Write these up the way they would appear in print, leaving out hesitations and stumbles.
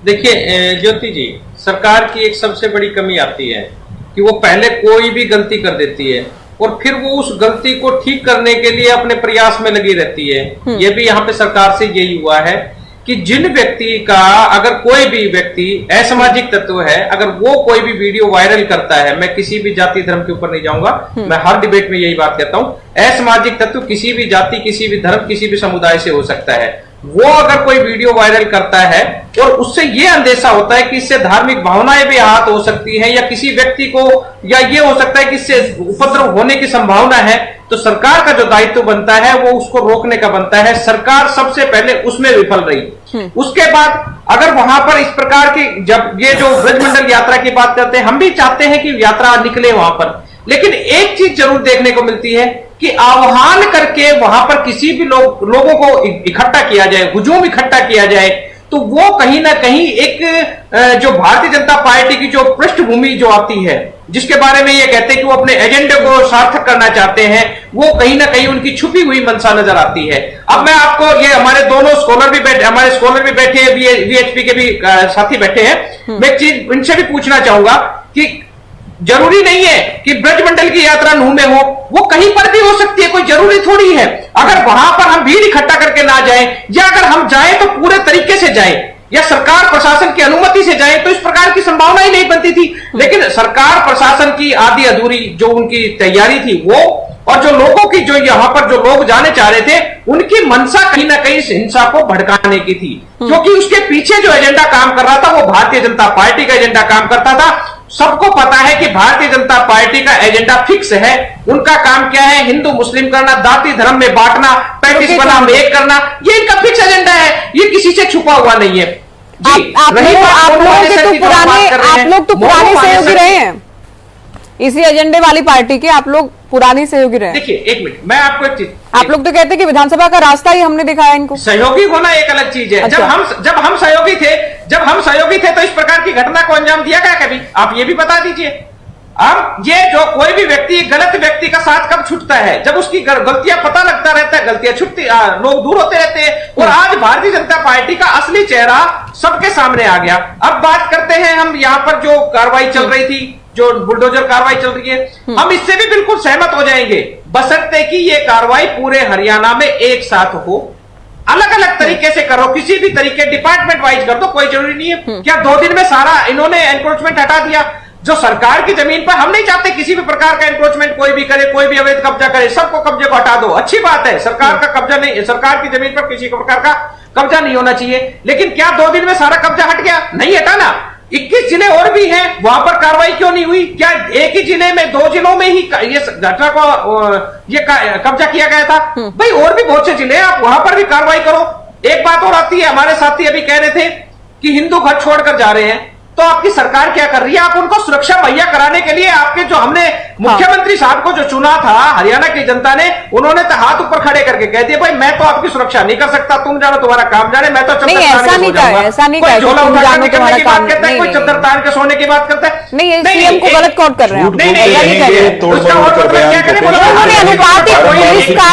देखिए ज्योति जी, सरकार की एक सबसे बड़ी कमी आती है कि वो पहले कोई भी गलती कर देती है और फिर वो उस गलती को ठीक करने के लिए अपने प्रयास में लगी रहती है। ये भी यहाँ पे सरकार से यही हुआ है कि जिन व्यक्ति का, अगर कोई भी व्यक्ति असामाजिक तत्व है, अगर वो कोई भी वीडियो वायरल करता है, मैं किसी भी जाति धर्म के ऊपर नहीं जाऊंगा, मैं हर डिबेट में यही बात कहता हूं, असामाजिक तत्व किसी भी जाति, किसी भी धर्म, किसी भी समुदाय से हो सकता है। वो अगर कोई वीडियो वायरल करता है और उससे ये अंदेशा होता है कि इससे धार्मिक भावनाएं भी आहत हो सकती हैं या किसी व्यक्ति को, या ये हो सकता है कि इससे उपद्रव होने की संभावना है, तो सरकार का जो दायित्व बनता है वो उसको रोकने का बनता है। सरकार सबसे पहले उसमें विफल रही। उसके बाद अगर वहां पर इस प्रकार की, जब ये जो ब्रजमंडल यात्रा की बात करते हैं, हम भी चाहते हैं कि यात्रा निकले वहां पर, लेकिन एक चीज जरूर देखने को मिलती है कि आह्वान करके वहां पर किसी भी लोगों को इकट्ठा किया जाए, हुजूम इकट्ठा किया जाए, तो वो कहीं ना कहीं एक जो भारतीय जनता पार्टी की जो पृष्ठभूमि जो आती है, जिसके बारे में ये कहते हैं कि वो अपने एजेंडे को सार्थक करना चाहते हैं, वो कहीं ना कहीं उनकी छुपी हुई मंशा नजर आती है। अब मैं आपको, ये हमारे दोनों स्कॉलर भी बैठे, हमारे स्कॉलर भी बैठे हैं, वीएचपी के भी साथी बैठे हैं, मैं एक चीज इनसे भी पूछना चाहूंगा कि जरूरी नहीं है कि ब्रजमंडल की यात्रा नूह में हो, वो कहीं पर भी हो सकती है, कोई जरूरी थोड़ी है। अगर वहां पर हम भीड़ इकट्ठा करके ना जाएं, या अगर हम जाएं तो पूरे तरीके से जाएं या सरकार प्रशासन की अनुमति से जाएं, तो इस प्रकार की संभावना ही नहीं बनती थी। लेकिन सरकार प्रशासन की आधी अधूरी जो उनकी तैयारी थी वो, और जो लोगों की, जो यहां पर जो लोग जाने चाह रहे थे, उनकी मंशा कहीं ना कहीं हिंसा को भड़काने की थी, क्योंकि उसके पीछे जो एजेंडा काम कर रहा था वो भारतीय जनता पार्टी का एजेंडा काम करता था। सबको पता है कि भारतीय जनता पार्टी का एजेंडा फिक्स है। उनका काम क्या है? हिंदू मुस्लिम करना, जाति धर्म में बांटना, 35 बनाम 1 करना, ये इनका फिक्स एजेंडा है, ये किसी से छुपा हुआ नहीं है। जी, आप लोग तो पुराने सहयोगी रहे हैं इसी एजेंडे वाली पार्टी के, आप लोग पुरानी सहयोगी रहे। देखिए एक मिनट, मैं आपको एक चीज, आप लोग तो कहते हैं कि विधानसभा का रास्ता ही हमने दिखाया इनको। सहयोगी होना एक अलग चीज है। अच्छा। जब हम सहयोगी थे तो इस प्रकार की घटना को अंजाम दिया क्या कभी? आप ये भी बता दीजिए। अब ये जो कोई भी व्यक्ति गलत व्यक्ति का साथ कब छूटता है? जब उसकी गलतियां पता लगता रहता है, गलतियां छूटती, लोग दूर होते रहते हैं। और आज भारतीय जनता पार्टी का असली चेहरा सबके सामने आ गया। अब बात करते हैं हम यहाँ पर जो कार्रवाई चल रही थी, जो बुलडोजर कार्रवाई चल रही है, हम इससे भी बिल्कुल सहमत हो जाएंगे, बशर्ते कि ये कार्रवाई पूरे हरियाणा में एक साथ हो। अलग अलग तरीके से करो, किसी भी तरीके डिपार्टमेंट वाइज कर दो, कोई जरूरी नहीं है। क्या 2 दिन में सारा इन्होंने एनक्रोचमेंट हटा दिया? जो सरकार की जमीन पर, हम नहीं चाहते किसी भी प्रकार का एनक्रोचमेंट कोई भी करे, कोई भी अवैध कब्जा करे, सबको कब्जे को हटा दो, अच्छी बात है। सरकार का कब्जा नहीं, सरकार की जमीन पर किसी प्रकार का कब्जा नहीं होना चाहिए। लेकिन क्या 2 दिन में सारा कब्जा हट गया? नहीं हटा ना। 21 जिले और भी हैं, वहां पर कार्रवाई क्यों नहीं हुई? क्या एक ही जिले में, 2 जिलों में ही ये घटना को, ये कब्जा किया गया था? भाई और भी बहुत से जिले हैं, आप वहां पर भी कार्रवाई करो। एक बात और आती है, हमारे साथी अभी कह रहे थे कि हिंदू घर छोड़कर जा रहे हैं, तो आपकी सरकार क्या कर रही है? आप उनको सुरक्षा मुहैया कराने के लिए, आपके जो हमने मुख्यमंत्री साहब को जो चुना था हरियाणा की जनता ने, उन्होंने तो हाथ ऊपर खड़े करके कह दिया, भाई मैं तो आपकी सुरक्षा नहीं कर सकता, तुम जानो तुम्हारा काम जाने, मैं तो नहीं, ऐसा नहीं कहा, ऐसा नहीं कहा, झोला उठा के निकलने की बात करता है, कोई चद्दर तान के सोने की बात करता है। नहीं, सीएम को गलत कोट कर रहे हैं। उन्होंने अनुपात पुलिस का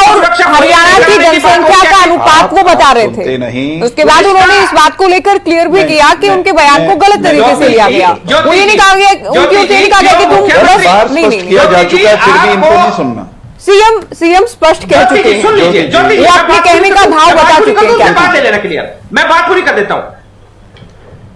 और हरियाणा की जनसंख्या का अनुपात वो बता रहे थे। उसके बाद उन्होंने इस बात को लेकर क्लियर भी किया कि उनके बयान को गलत तरीके से लिया गया। वो ये नहीं कहा गया, उनकी ओर से नहीं कहा गया कि तुम नहीं किया जा चुका है, फिर भी इनको नहीं सुनना। सीएम स्पष्ट कह चुके हैं, वो अपने कहने का भाव बता चुके हैं। बात ले लेना क्लियर, मैं बात पूरी कर देता हूं।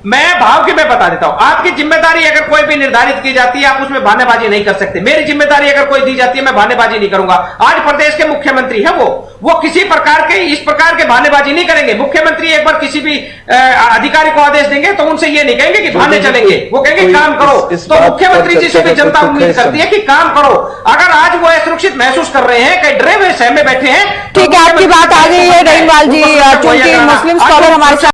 मैं भाव की मैं बता देता हूं। आपकी जिम्मेदारी अगर कोई भी निर्धारित की जाती है, आप उसमें बहानेबाजी नहीं कर सकते। मेरी जिम्मेदारी अगर कोई दी जाती है, मैं बहानेबाजी नहीं करूंगा। आज प्रदेश के मुख्यमंत्री है, वो किसी प्रकार के, इस प्रकार के बहानेबाजी नहीं करेंगे। मुख्यमंत्री एक बार किसी भी अधिकारी को आदेश देंगे तो उनसे ये नहीं कहेंगे कि बहाने चलेंगे, वो कहेंगे काम करो। तो मुख्यमंत्री जी से भी जनता उम्मीद करती है कि काम करो। अगर आज वो असुरक्षित महसूस कर रहे हैं, कई डरे हुए सहमे बैठे हैं, ठीक है, आपकी बात आ गई है रहीमवाल जी, चूंकि मुस्लिम स्कॉलर हमारे साथ